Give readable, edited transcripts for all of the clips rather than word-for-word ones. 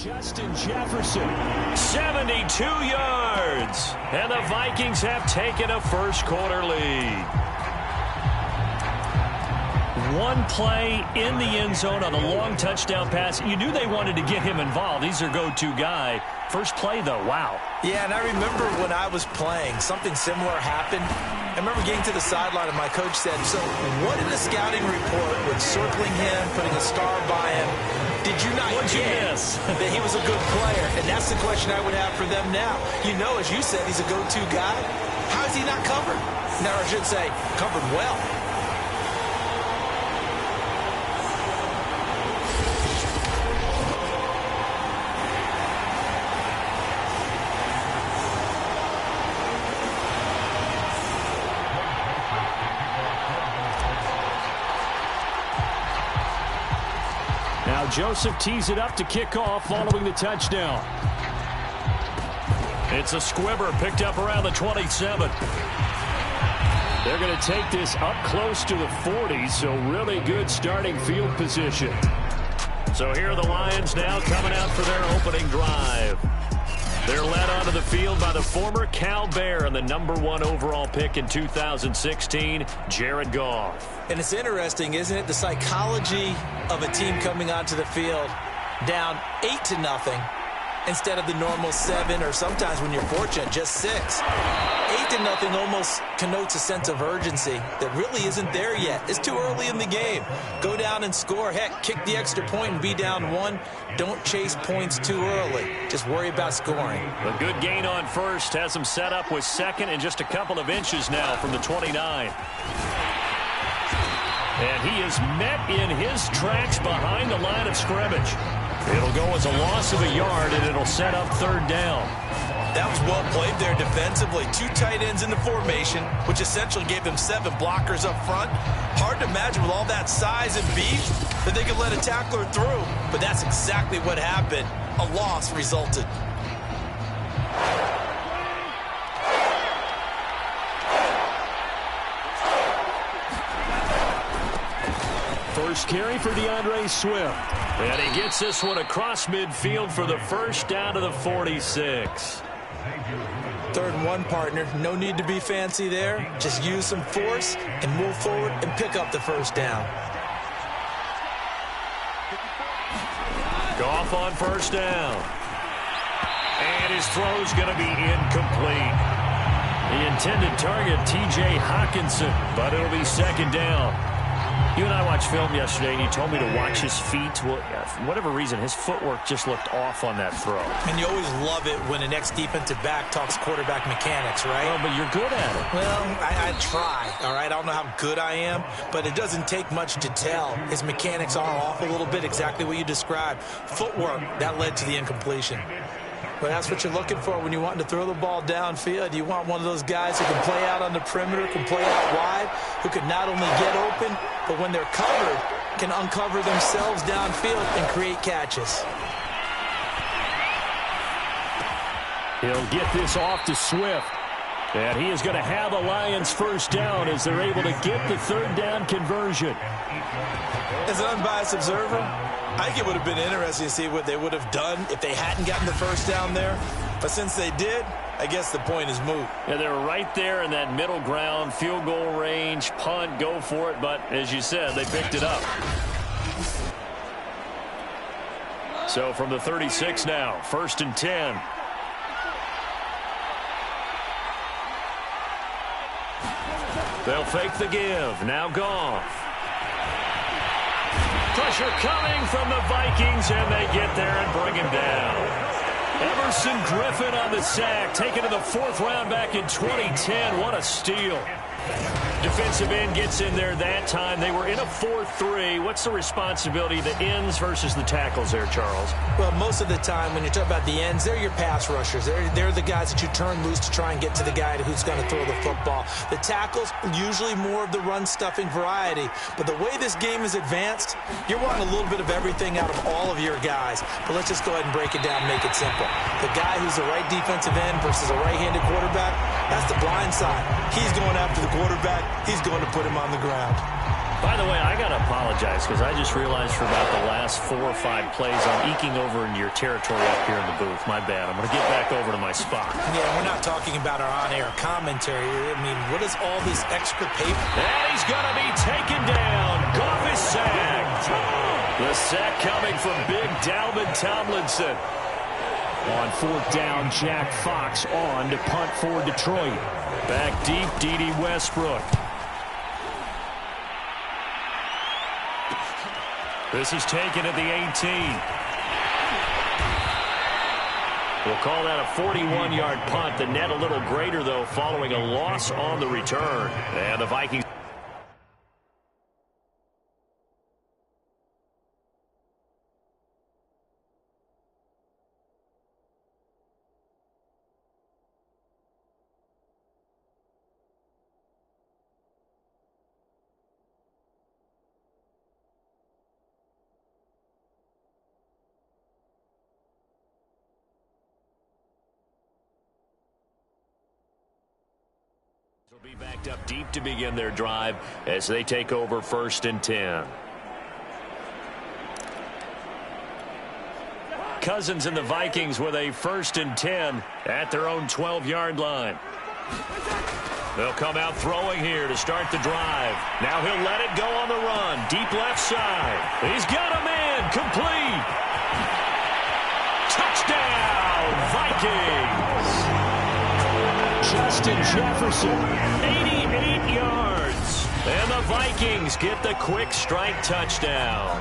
Justin Jefferson, 72 yards. And the Vikings have taken a first-quarter lead. One play in the end zone on a long touchdown pass. You knew they wanted to get him involved. He's their go-to guy. First play, though, wow. Yeah, and I remember when I was playing, something similar happened. I remember getting to the sideline, and my coach said, so what in the scouting report with circling him, putting a star by him, did you not get that he was a good player? And that's the question I would have for them now. You know, as you said, he's a go-to guy. How is he not covered? Now, I should say, covered well. Joseph tees it up to kick off following the touchdown. It's a squibber picked up around the 27. They're going to take this up close to the 40, so really good starting field position. So here are the Lions now coming out for their opening drive. They're led onto the field by the former Cal Bear and the #1 overall pick in 2016, Jared Goff. And it's interesting, isn't it? The psychology of a team coming onto the field down 8-0 instead of the normal 7, or sometimes when you're fortunate, just 6. 8-0 almost connotes a sense of urgency that really isn't there yet. It's too early in the game. Go down and score. Heck, kick the extra point and be down 1. Don't chase points too early. Just worry about scoring. A good gain on first has him set up with second and just a couple of inches now from the 29. And he is met in his tracks behind the line of scrimmage. It'll go as a loss of a yard, and it'll set up third down. That was well played there defensively. 2 tight ends in the formation, which essentially gave them 7 blockers up front. Hard to imagine with all that size and beef that they could let a tackler through. But that's exactly what happened. A loss resulted. First carry for DeAndre Swift. And he gets this one across midfield for the first down to the 46. 3rd and 1, partner. No need to be fancy there. Just use some force and move forward and pick up the first down. Goff on first down. And his throw's going to be incomplete. The intended target, T.J. Hawkinson, but it'll be second down. You and I watched film yesterday, and you told me to watch his feet. Well, for whatever reason, his footwork just looked off on that throw. And you always love it when an ex-defensive back talks quarterback mechanics, right? Well, but you're good at it. Well, I try, all right? I don't know how good I am, but it doesn't take much to tell. His mechanics are off a little bit, exactly what you described. Footwork, that led to the incompletion. But that's what you're looking for when you want to throw the ball downfield. You want one of those guys who can play out on the perimeter, can play out wide, who can not only get open, but when they're covered, can uncover themselves downfield and create catches. He'll get this off to Swift. And he is going to have a Lions first down as they're able to get the third down conversion. As an unbiased observer, I think it would have been interesting to see what they would have done if they hadn't gotten the first down there. But since they did, I guess the point is moot. Yeah, they were right there in that middle ground, field goal range, punt, go for it. But as you said, they picked it up. So from the 36 now, 1st and 10. They'll fake the give. Now Goff. Pressure coming from the Vikings, and they get there and bring him down. Everson Griffin on the sack, taken to the 4th round back in 2010. What a steal. Defensive end gets in there that time. They were in a 4-3. What's the responsibility of the ends versus the tackles there, Charles? Well, most of the time when you talk about the ends, they're your pass rushers. They're the guys that you turn loose to try and get to the guy who's going to throw the football. The tackles, usually more of the run-stuffing variety. But the way this game is advanced, you're wanting a little bit of everything out of all of your guys. But let's just go ahead and break it down and make it simple. The guy who's the right defensive end versus a right-handed quarterback, that's the blind side. He's going after the quarterback. He's going to put him on the ground. By the way, I got to apologize because I just realized for about the last 4 or 5 plays I'm eking over into your territory up here in the booth. My bad. I'm going to get back over to my spot. Yeah, we're not talking about our on-air commentary. I mean, what is all this extra paper? And he's going to be taken down. Goff is sacked. The sack coming from big Dalvin Tomlinson. On 4th down, Jack Fox on to punt for Detroit. Back deep, D.D. Westbrook. This is taken at the 18. We'll call that a 41-yard punt. The net a little greater, though, following a loss on the return. And the Vikings. Will be backed up deep to begin their drive as they take over 1st and 10. Cousins and the Vikings with a 1st and 10 at their own 12-yard line. They'll come out throwing here to start the drive. Now he'll let it go on the run. Deep left side. He's got a man. Complete. Touchdown, Vikings. Justin Jefferson, 88 yards. And the Vikings get the quick strike touchdown.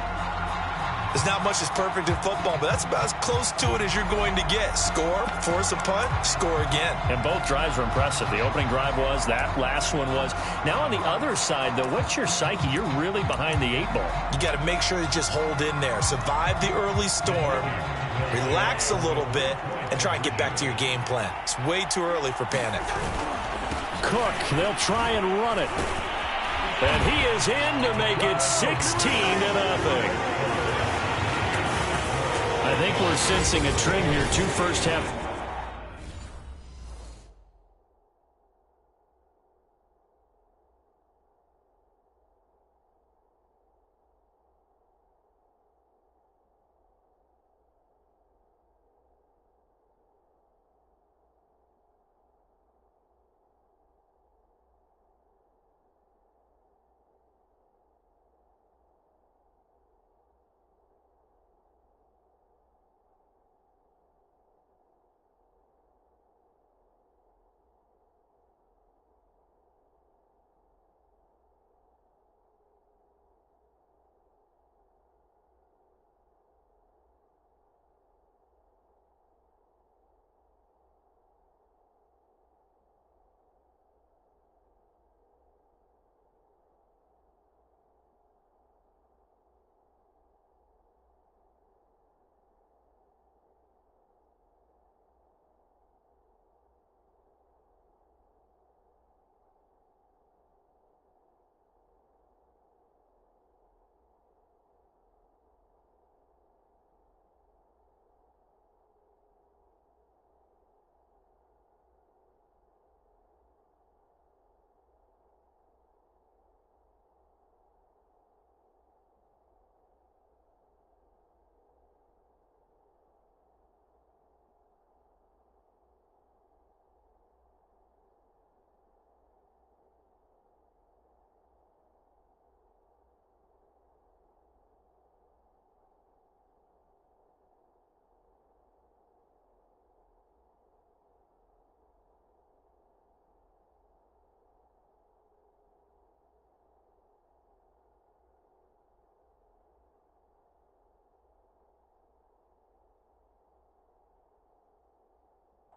There's not much that's perfect in football, but that's about as close to it as you're going to get. Score, force a punt, score again. And both drives were impressive. The opening drive was, that last one was. Now on the other side, though, what's your psyche? You're really behind the 8 ball. You got to make sure you just hold in there. Survive the early storm, relax a little bit, and try and get back to your game plan. It's way too early for panic. Cook, they'll try and run it. And he is in to make it 16-0. I think we're sensing a trend here. 2 first-half.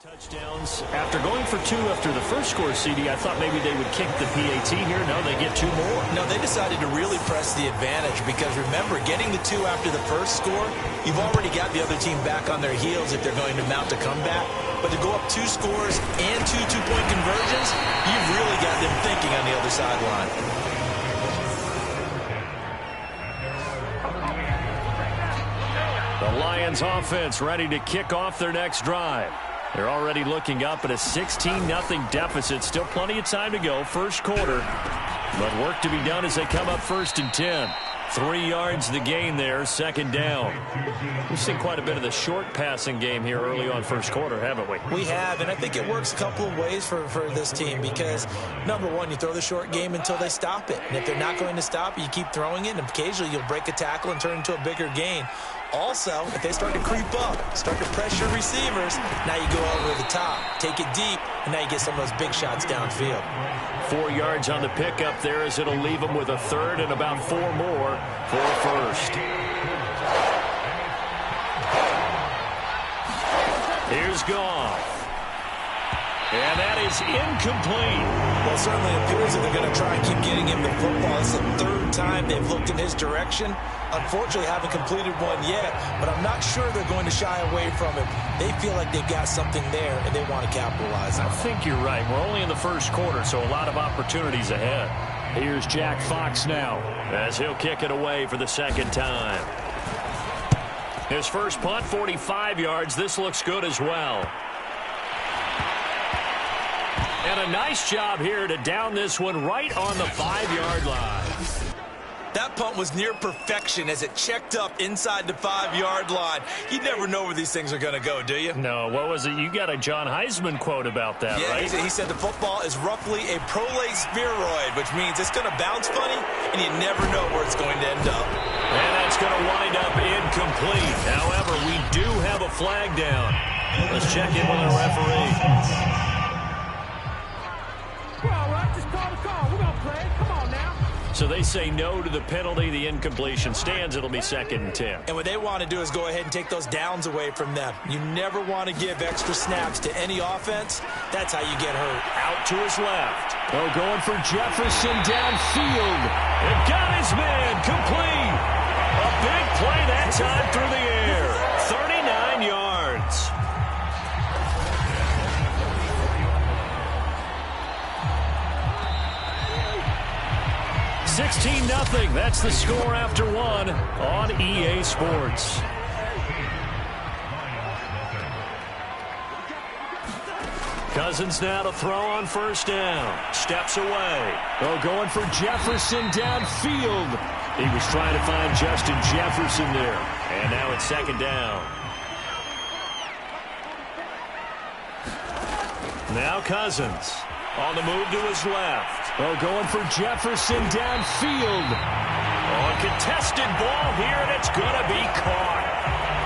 Touchdowns. After going for 2 after the first score, CD, I thought maybe they would kick the PAT here. No, they get 2 more. No, they decided to really press the advantage because, remember, getting the 2 after the first score, you've already got the other team back on their heels if they're going to mount a comeback. But to go up 2 scores and 2 two-point conversions, you've really got them thinking on the other sideline. The Lions offense ready to kick off their next drive. They're already looking up at a 16-0 deficit. Still plenty of time to go. First quarter. But work to be done as they come up 1st and 10. 3 yards the gain there, 2nd down. We've seen quite a bit of the short passing game here early on first quarter, haven't we? We have, and I think it works a couple of ways for this team because, number one, you throw the short game until they stop it. And if they're not going to stop it, you keep throwing it, and occasionally you'll break a tackle and turn into a bigger gain. Also, if they start to creep up, start to pressure receivers, now you go over the top, take it deep, and now you get some of those big shots downfield. 4 yards on the pickup there as it'll leave them with a 3rd and about 4 more for a 1st. Here's Goff. And that is incomplete. Well, it certainly appears that they're going to try and keep getting him the football. It's the 3rd time they've looked in his direction. Unfortunately, haven't completed one yet, but I'm not sure they're going to shy away from him. They feel like they've got something there, and they want to capitalize on it. I think you're right. We're only in the first quarter, so a lot of opportunities ahead. Here's Jack Fox now as he'll kick it away for the 2nd time. His first punt, 45 yards. This looks good as well. And a nice job here to down this one right on the 5-yard line. That punt was near perfection as it checked up inside the 5-yard line. You never know where these things are going to go, do you? No, what was it? You got a John Heisman quote about that, yeah, right? He said the football is roughly a prolate spheroid, which means it's going to bounce funny, and you never know where it's going to end up. And that's going to wind up incomplete. However, we do have a flag down. Let's check in with our referee. So they say no to the penalty. The incompletion stands. It'll be 2nd and 10. And what they want to do is go ahead and take those downs away from them. You never want to give extra snaps to any offense. That's how you get hurt. Out to his left. Oh, going for Jefferson downfield. And got his man complete. A big play that time through the air. 39 yards. 16-0. That's the score after 1 on EA Sports. Cousins now to throw on 1st down. Steps away. Oh, going for Jefferson downfield. He was trying to find Justin Jefferson there. And now it's 2nd down. Now Cousins on the move to his left. Oh, going for Jefferson downfield. Oh, a contested ball here, and it's going to be caught.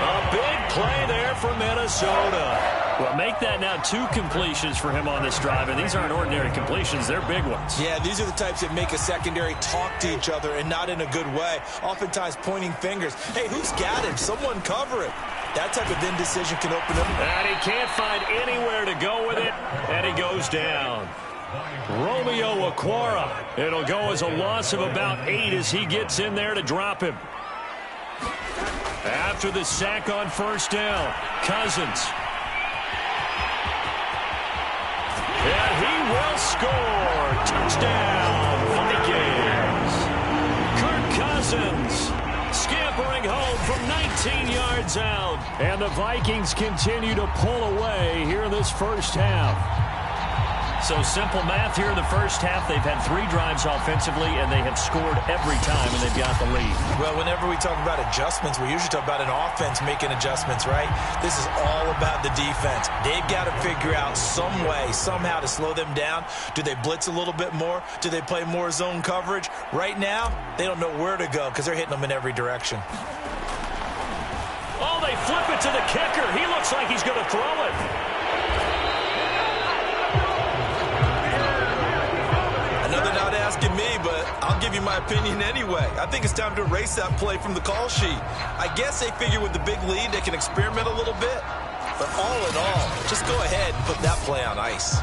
A big play there for Minnesota. Well, make that now 2 completions for him on this drive, and these aren't ordinary completions. They're big ones. Yeah, these are the types that make a secondary talk to each other and not in a good way. Oftentimes pointing fingers. Hey, who's got him? Someone cover it. That type of indecision can open up. And he can't find anywhere to go with it, and he goes down. Romeo Okwara. It'll go as a loss of about 8 as he gets in there to drop him. After the sack on 1st down, Cousins. And he will score. Touchdown, Vikings. Kirk Cousins scampering home from 19 yards out. And the Vikings continue to pull away here in this first half. So simple math here in the first half. They've had 3 drives offensively, and they have scored every time, and they've got the lead. Well, whenever we talk about adjustments, we usually talk about an offense making adjustments, right? This is all about the defense. They've got to figure out some way, somehow to slow them down. Do they blitz a little bit more? Do they play more zone coverage? Right now, they don't know where to go because they're hitting them in every direction. Oh, they flip it to the kicker. He looks like he's going to throw it. They're not asking me, but I'll give you my opinion anyway. I think it's time to erase that play from the call sheet. I guess they figure with the big lead they can experiment a little bit. But all in all, just go ahead and put that play on ice.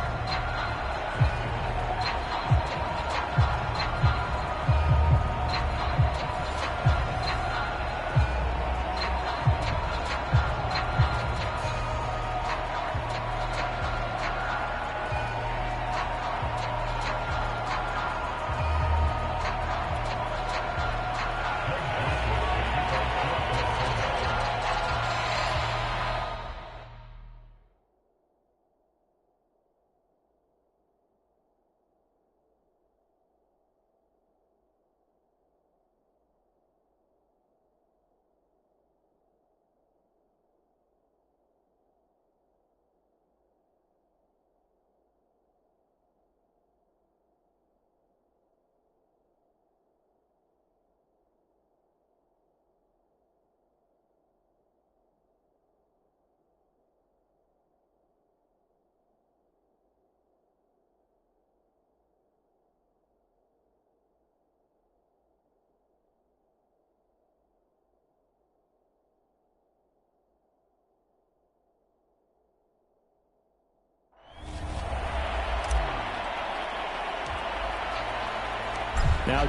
Now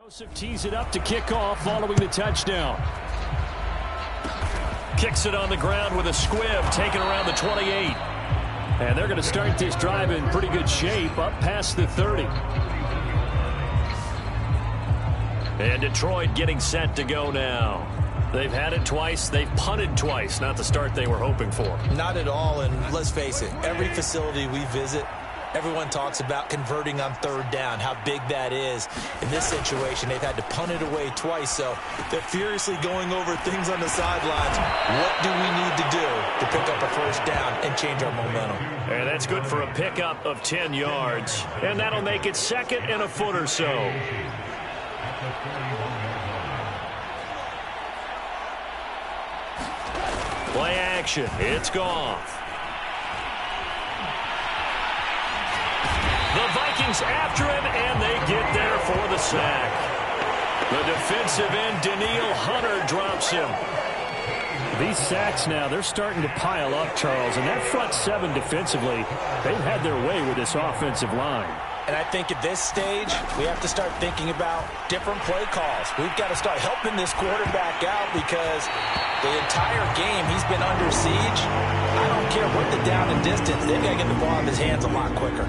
Joseph tees it up to kick off following the touchdown. Kicks it on the ground with a squib, taken around the 28. And they're going to start this drive in pretty good shape, up past the 30. And Detroit getting set to go now. They've had it twice. They've punted twice. Not the start they were hoping for. Not at all, and let's face it, every facility we visit, everyone talks about converting on third down, how big that is. In this situation, they've had to punt it away twice, so they're furiously going over things on the sidelines. What do we need to do to pick up a first down and change our momentum? And that's good for a pickup of 10 yards. And that'll make it second and a foot or so. Play action. It's Goff. The Vikings after him, and they get there for the sack. The defensive end, Danielle Hunter, drops him. These sacks now, they're starting to pile up, Charles. And that front seven defensively, they've had their way with this offensive line. And I think at this stage, we have to start thinking about different play calls. We've got to start helping this quarterback out because the entire game he's been under siege. I don't care what the down and distance, they've got to get the ball in his hands a lot quicker.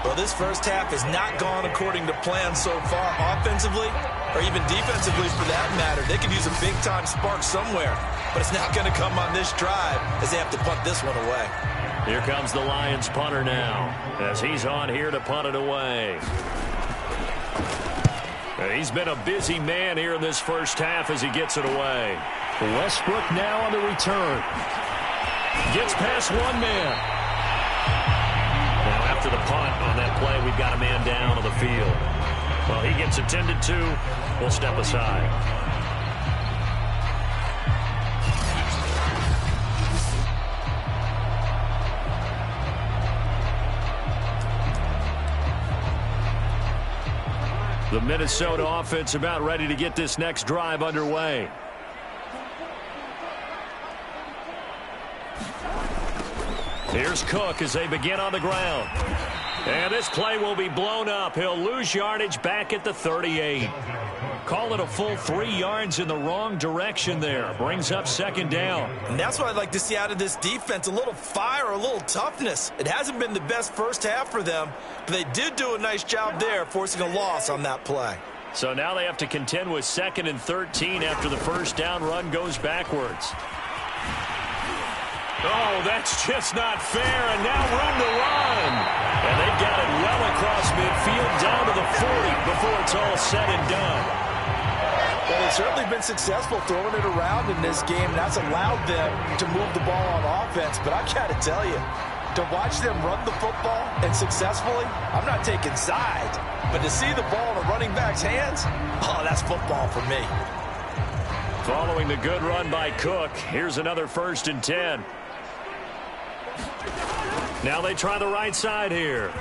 Well, this first half has not gone according to plan so far offensively or even defensively for that matter. They could use a big-time spark somewhere, but it's not going to come on this drive as they have to punt this one away. Here comes the Lions punter now as he's on here to punt it away. And he's been a busy man here in this first half as he gets it away. Westbrook now on the return. Gets past one man. Now after the punt on that play, we've got a man down on the field. Well, he gets attended to. We'll step aside. The Minnesota offense about ready to get this next drive underway. Here's Cook as they begin on the ground. And this play will be blown up. He'll lose yardage back at the 38. Call it a full 3 yards in the wrong direction there. Brings up second down. And that's what I'd like to see out of this defense, a little fire, a little toughness. It hasn't been the best first half for them, but they did do a nice job there, forcing a loss on that play. So now they have to contend with 2nd and 13 after the first down run goes backwards. Oh, that's just not fair, and now room to run. And they've got it well across midfield down to the 40 before it's all said and done. Well, they've certainly been successful throwing it around in this game, and that's allowed them to move the ball on offense. But I've got to tell you, to watch them run the football and successfully, I'm not taking sides. But to see the ball in a running back's hands, oh, that's football for me. Following the good run by Cook, here's another 1st and 10. Now they try the right side here.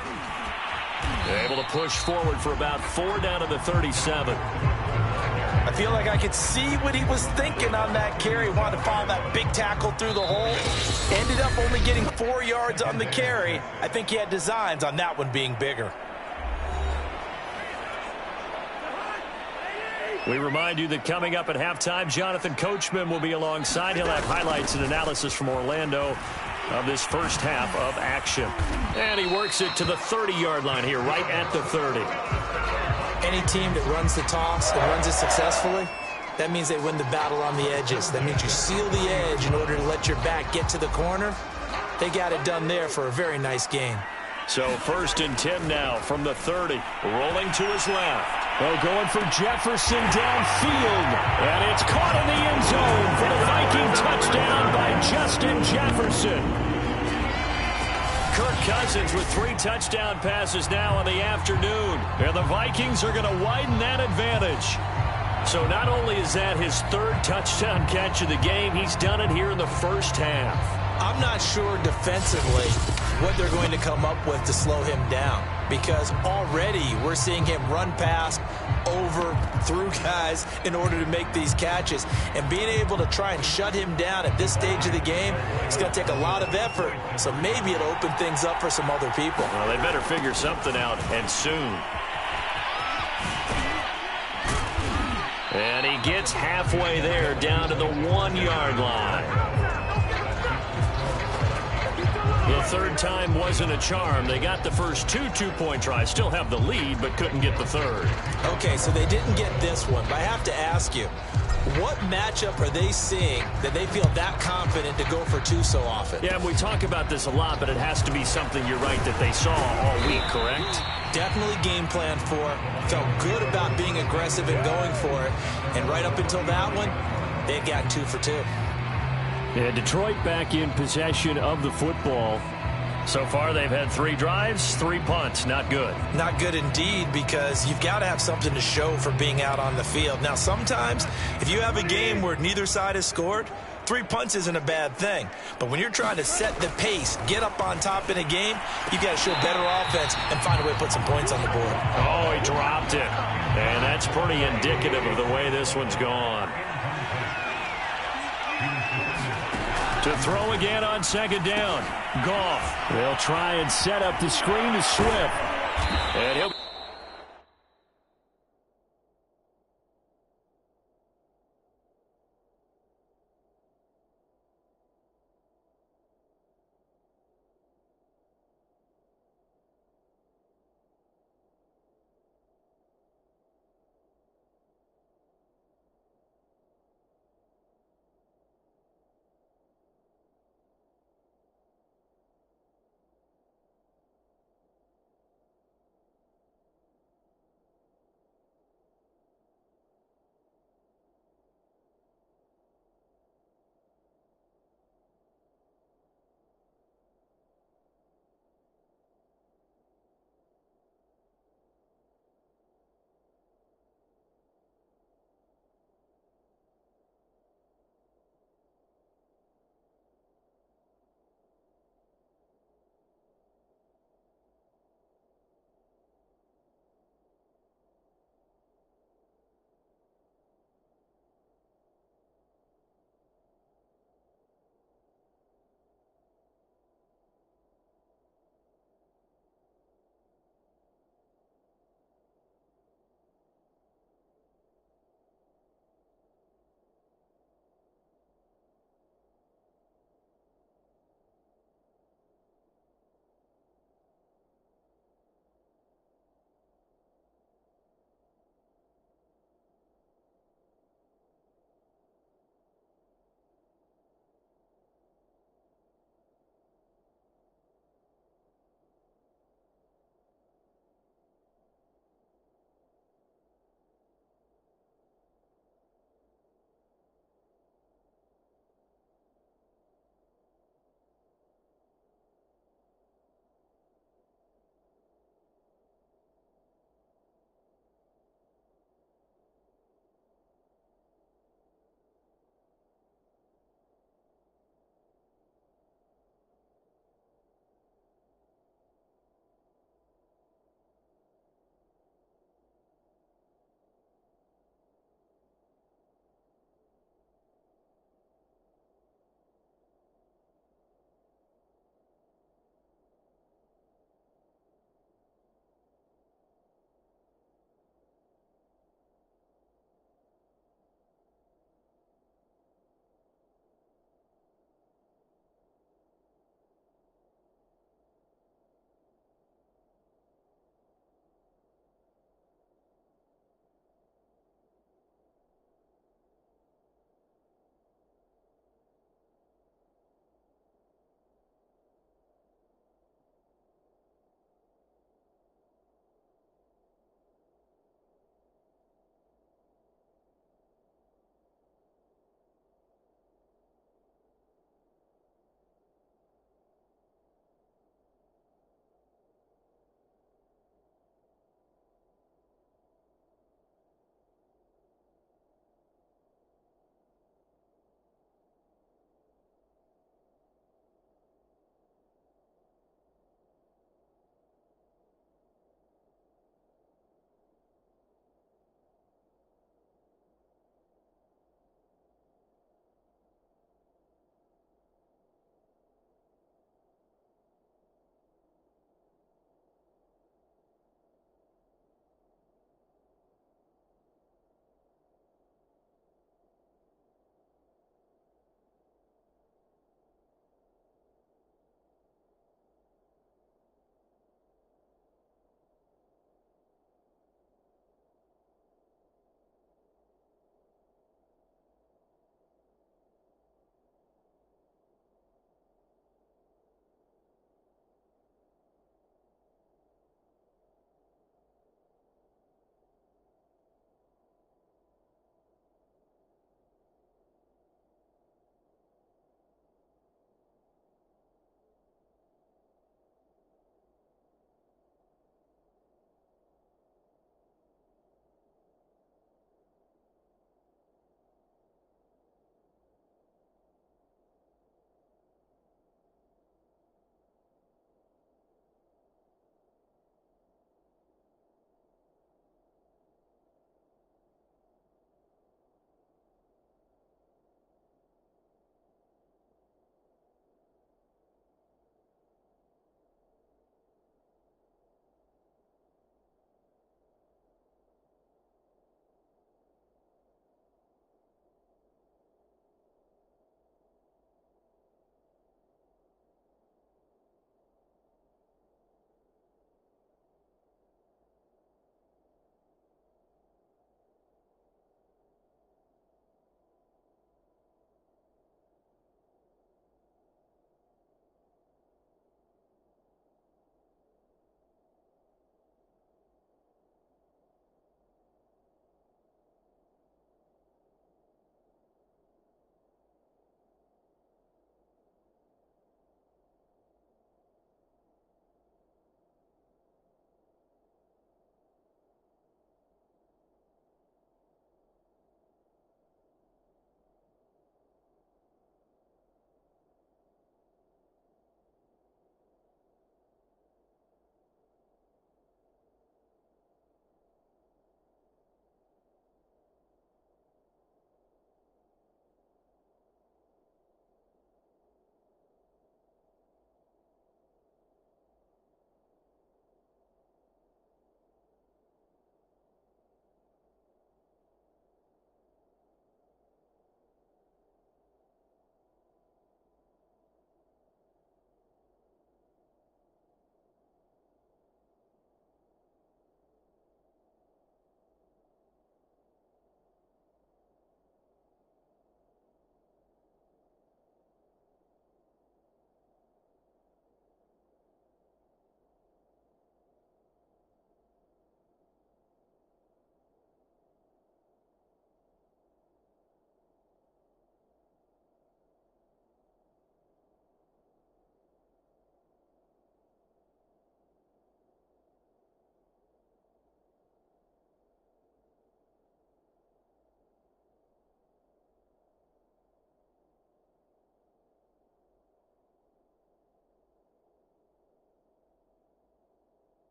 They're able to push forward for about 4 down to the 37. I feel like I could see what he was thinking on that carry. Wanted to follow that big tackle through the hole. Ended up only getting 4 yards on the carry. I think he had designs on that one being bigger. We remind you that coming up at halftime, Jonathan Coachman will be alongside. He'll have highlights and analysis from Orlando of this first half of action. And he works it to the 30-yard line here, right at the 30. Any team that runs the toss and runs it successfully, that means they win the battle on the edges. That means you seal the edge in order to let your back get to the corner. They got it done there for a very nice game. So 1st and 10 now from the 30. Rolling to his left. Oh, going for Jefferson downfield. And it's caught in the end zone for the Viking touchdown by Justin Jefferson. Kirk Cousins with 3 touchdown passes now on the afternoon. And the Vikings are going to widen that advantage. So not only is that his 3rd touchdown catch of the game, he's done it here in the first half. I'm not sure defensively what they're going to come up with to slow him down. because already we're seeing him run past, over, through guys in order to make these catches. And being able to try and shut him down at this stage of the game, it's going to take a lot of effort. So maybe it'll open things up for some other people. Well, they better figure something out, and soon. And he gets halfway there, down to the 1-yard line. The third time wasn't a charm. They got the first two-point tries. Still have the lead, but couldn't get the third. Okay, so they didn't get this one. But I have to ask you, what matchup are they seeing that they feel that confident to go for two so often? Yeah, we talk about this a lot, but it has to be something, you're right, that they saw all week, correct? Definitely game plan for it. Felt good about being aggressive and going for it. And right up until that one, they've got 2 for 2. Yeah, Detroit back in possession of the football. So far, they've had 3 drives, 3 punts. Not good. Not good indeed, because you've got to have something to show for being out on the field. Now, sometimes, if you have a game where neither side has scored, 3 punts isn't a bad thing. But when you're trying to set the pace, get up on top in a game, you got to show better offense and find a way to put some points on the board. Oh, he dropped it. And that's pretty indicative of the way this one's gone. To throw again on second down. Goff. They'll try and set up the screen to Swift. And he'll...